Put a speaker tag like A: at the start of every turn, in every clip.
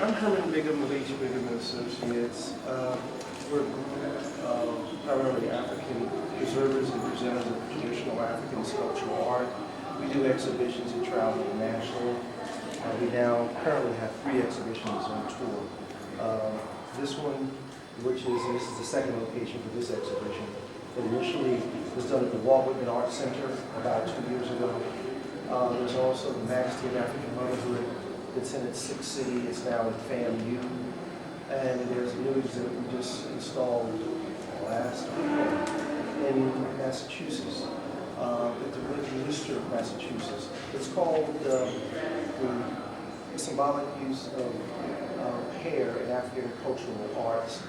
A: I'm Herman Bigham of H. Bigham and Associates. We're a group primarily African preservers and presenters of traditional African sculptural art. We do exhibitions and travel internationally. We now currently have 3 exhibitions on tour. This one, this is the second location for this exhibition. It initially was done at the Walt Whitman Art Center about 2 years ago. There's also the Majesty of African Motherhood. It's in its 6th city. It's now in FAMU. And there's a new exhibit we just installed last week in Massachusetts, at the Worcester, Massachusetts. It's called the symbolic use of hair in African cultural arts,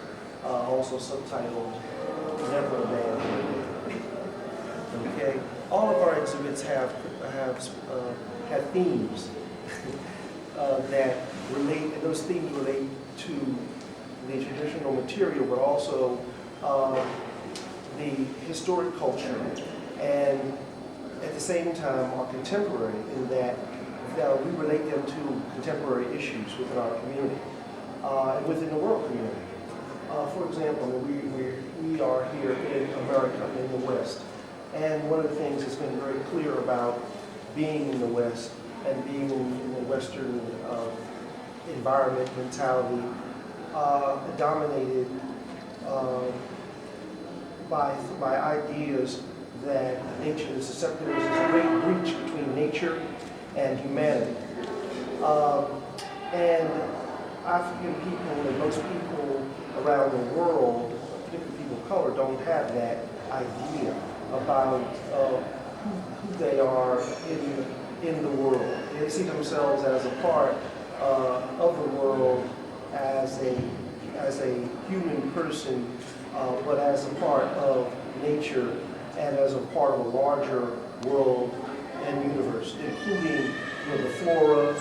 A: also subtitled Never a Man. Okay, all of our exhibits have themes that relate, and those themes relate to the traditional material, but also the historic culture, and at the same time are contemporary in that we relate them to contemporary issues within our community and within the world community. For example, we are here in America, in the West, and one of the things that's been very clear about being in the West and being in the Western environment, mentality, dominated by ideas that nature is susceptible. There's a great breach between nature and humanity. And African people and most people around the world, particularly people of color, don't have that idea about who they are in the world. They see themselves as a part of the world, as a human person, but as a part of nature and as a part of a larger world and universe, including the flora,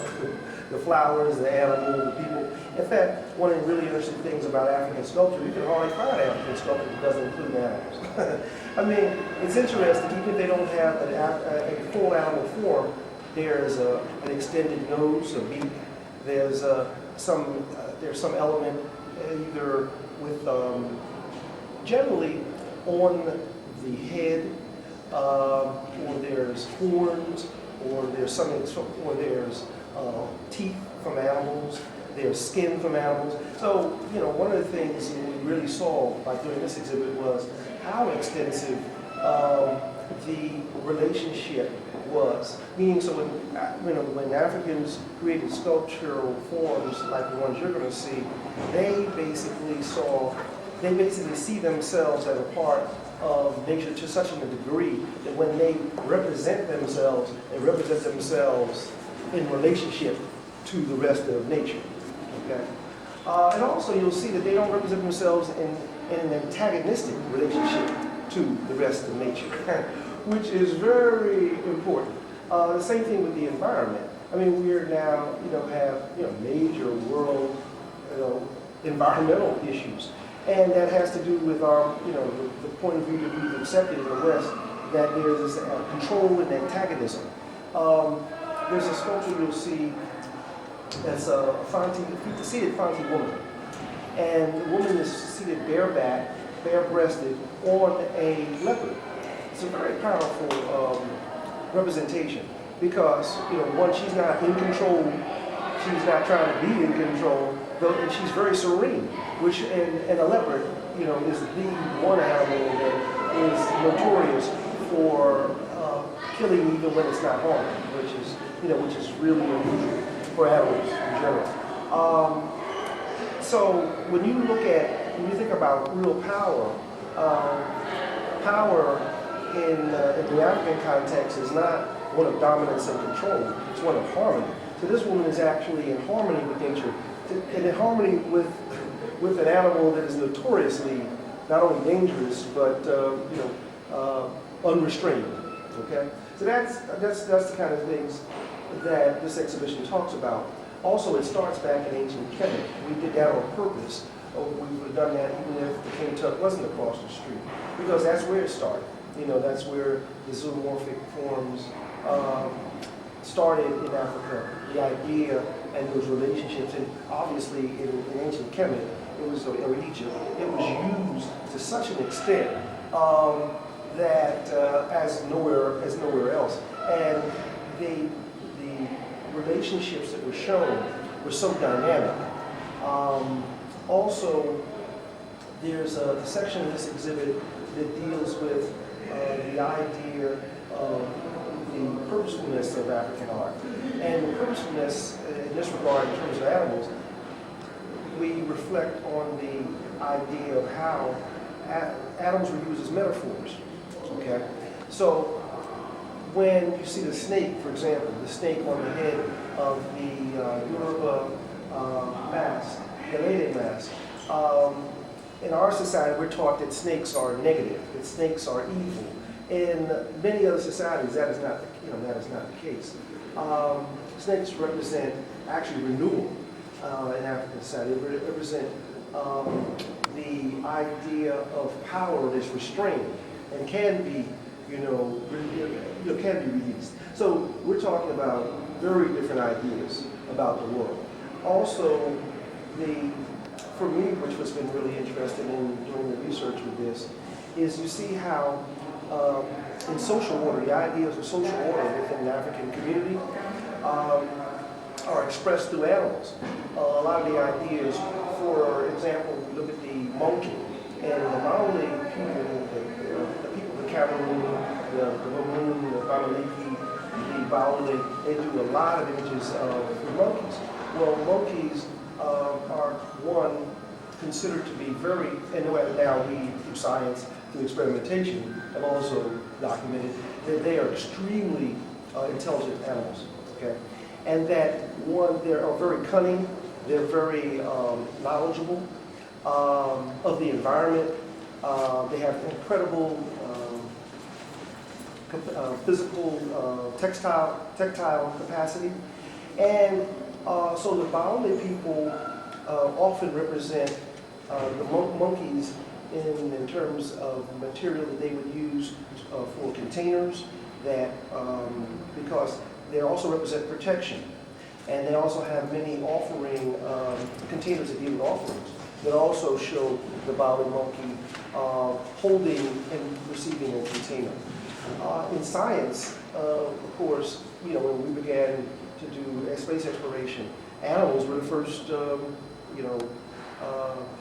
A: the flowers, the animals, the people. In fact, one of the really interesting things about African sculpture, you can hardly find African sculpture that doesn't include animals. I mean, it's interesting, even if they don't have a full animal form, there's an extended nose, a beak. There's some element either with generally on the head, or there's horns, or there's teeth from animals. There's skin from animals. So, one of the things we really saw by doing this exhibit was how extensive the relationship was. Meaning, so when Africans created sculptural forms like the ones you're going to see, they basically see themselves as a part of nature to such a degree that when they represent themselves, they represent themselves in relationship to the rest of nature. Okay? And also you'll see that they don't represent themselves in an antagonistic relationship to the rest of nature, which is very important. The same thing with the environment. I mean, we are now, have major world, environmental issues. And that has to do with our, the point of view that we've accepted in the West, that there's this control and antagonism. There's a sculpture you'll see that's a seated Fanti woman. And the woman is seated bareback, bare-breasted on a leopard. It's a very powerful representation because, one, she's not in control, she's not trying to be in control, and she's very serene, which, and a leopard, is the one animal that is notorious for killing even when it's not harmed, which is really unusual for animals in general. So when you think about real power, power in the African context is not one of dominance and control, it's one of harmony. So this woman is actually in harmony with nature, and in harmony with an animal that is notoriously not only dangerous, but unrestrained, okay? So that's the kind of things that this exhibition talks about. Also, it starts back in ancient Kemet. We did that on purpose. We would have done that even if the Kentuck wasn't across the street, because that's where it started. That's where the zoomorphic forms started in Africa. The idea and those relationships. And obviously in ancient Kemet, it was, or Egypt, it was used to such an extent that as nowhere else. And the relationships that were shown were so dynamic. Also, there's a section in this exhibit that deals with the idea of the purposefulness of African art. And the purposefulness in this regard, in terms of animals, we reflect on the idea of how animals were used as metaphors. Okay? So when you see the snake, for example, the snake on the head of the Yoruba mask, the Lede mask, in our society, we're taught that snakes are negative, that snakes are evil. In many other societies, that is not the case. Snakes represent actually renewal in African society. They represent the idea of power that's restrained and can be, can be released. So we're talking about very different ideas about the world. Also, for me, which has been really interesting in doing the research with this, is you see how in social order, the ideas of social order within the African community are expressed through animals. A lot of the ideas, for example, we look at the monkey, and the Maoli people, the people of Cameroon, the Baboon, the Bamaliki, the Baole, they do a lot of images of the monkeys. Well, monkeys are one considered to be very, and now we, through science, through experimentation, have also documented that they are extremely intelligent animals, okay? And that one, they are very cunning, they're very knowledgeable of the environment, they have incredible physical, tactile capacity, and so the Baole people often represent the monkeys in terms of material that they would use for containers, that because they also represent protection, and they also have many offering containers that deal with offerings that also show the Baole monkey holding and receiving a container. In science, of course, when we began to do space exploration, animals were the first,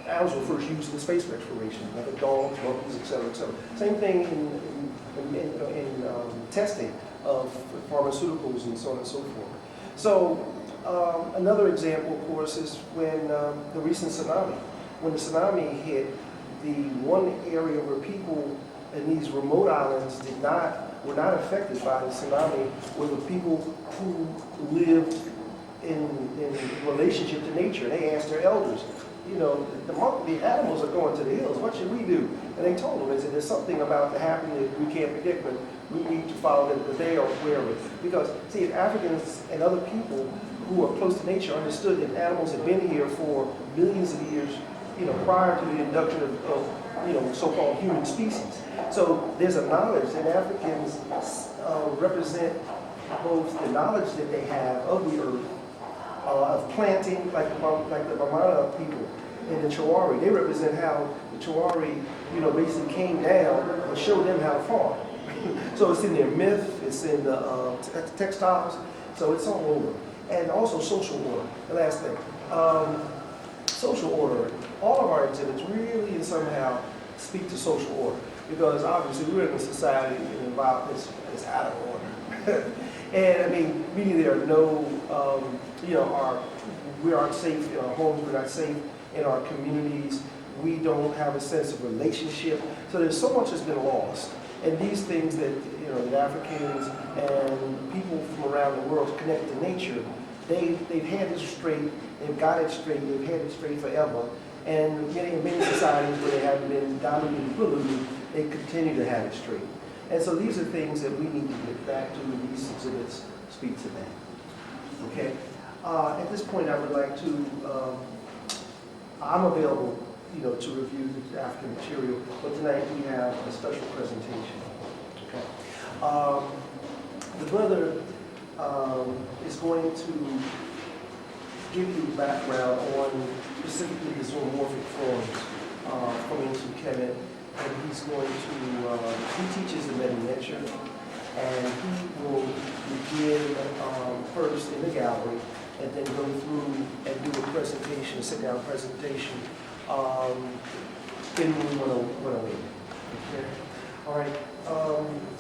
A: animals were first used in space exploration, like dogs, monkeys, et cetera, et cetera. Same thing in testing of pharmaceuticals and so on and so forth. So another example, of course, is when the recent tsunami. When the tsunami hit, the one area where people in these remote islands were not affected by the tsunami were the people who lived in relationship to nature. They asked their elders, the animals are going to the hills, what should we do? And they told them, they said, there's something about to happen that we can't predict, but we need to follow them, that they are aware of it. Because, see, if Africans and other people who are close to nature understood that animals had been here for millions of years, prior to the induction of so-called human species. So there's a knowledge that Africans represent both the knowledge that they have of the earth, of planting, like the Bamana people in the Chawari. They represent how the Chawari, basically came down and showed them how to farm. So it's in their myth, it's in the textiles, so it's all over. And also social order, the last thing. Social order, all of our exhibits really somehow speak to social order, because obviously we're in a society and environment that's out of order. And I mean, really there are no, we aren't safe in our homes, we're not safe in our communities, we don't have a sense of relationship. So there's so much that's been lost. And these things that, that Africans and people from around the world connected to nature, they've had this straight, they've got it straight, they've had it straight forever. And in many societies where they haven't been diluted and polluted, they continue to have it straight. And so these are things that we need to get back to, and these exhibits speak to that. Okay? At this point, I would like to, I'm available, to review the African material, but tonight we have a special presentation. Okay? The brother is going to give you background on specifically the zoomorphic forms coming to Kemet, and he's going to, he teaches the meta-nature, and he will begin first in the gallery, and then go through and do a presentation, a sit-down presentation in room 108. Okay? All right.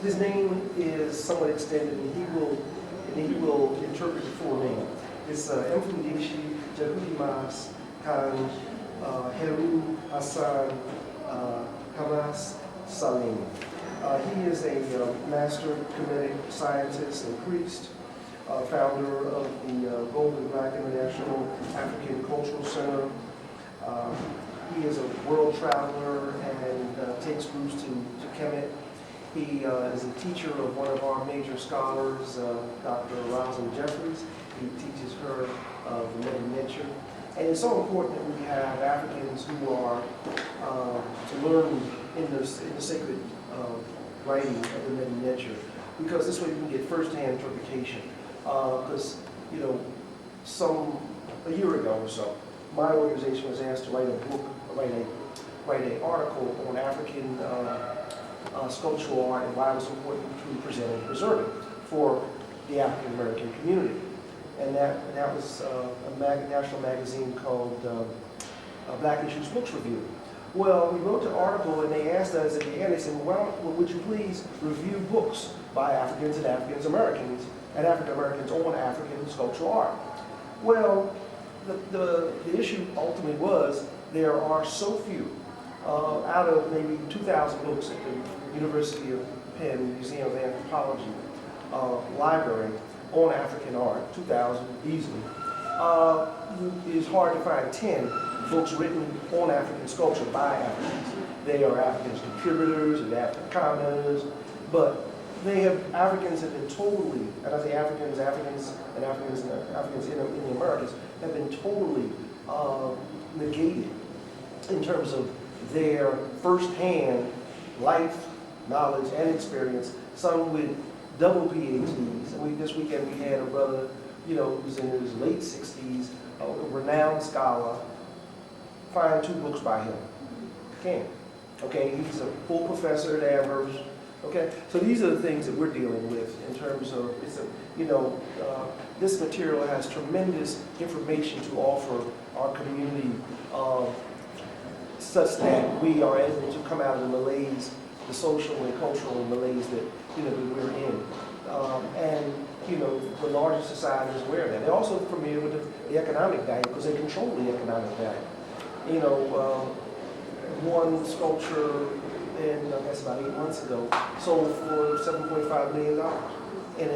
A: His name is somewhat extended, and he will interpret the full name. It's Mfundishi Jahudimas Khan Heru Hassan Hamas Salim. He is a master Kemetic scientist and priest, founder of the Golden Black International African Cultural Center. He is a world traveler and takes groups to Kemet. He is a teacher of one of our major scholars, Dr. Rosalind Jeffries. He teaches her the meta-nature. And it's so important that we have Africans who are to learn in the sacred writing of the meta-nature, because this way we can get first-hand interpretation. Because, you know, a year ago or so, my organization was asked to write a book, write an article on African sculptural art and why it was important to present and preserve it for the African American community. And that was a national magazine called Black Issues Books Review. Well, we wrote the article, and they asked us at the end, they said, well, would you please review books by Africans and African Americans on African sculptural art? Well, the issue ultimately was there are so few, out of maybe 2,000 books at the University of Penn Museum of Anthropology library on African art, 2,000 easily. It's hard to find 10 books written on African sculpture by Africans. They are African contributors and African commenters, but Africans have been totally, and I say Africans in the Americas have been totally negated in terms of their first-hand life, knowledge, and experience, some with double PhDs. And this weekend we had a brother, you know, who's in his late 60s, a renowned scholar. Find 2 books by him. Can't. Okay, he's a full professor at Amherst. Okay, so these are the things that we're dealing with in terms of, this material has tremendous information to offer our community, such that we are able to come out of the malaise, the social and cultural malaise that we're in, and the larger society is aware of that. They're also familiar with the economic value because they control the economic value. One sculpture, I guess about 8 months ago, sold for $7.5 million in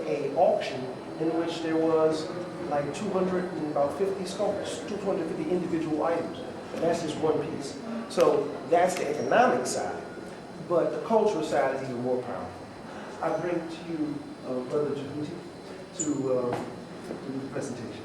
A: a auction in which there was like 250 sculptures, 250 individual items, and that's just one piece. So that's the economic side, but the cultural side is even more powerful. I bring to you Brother Jahuti to do the presentation.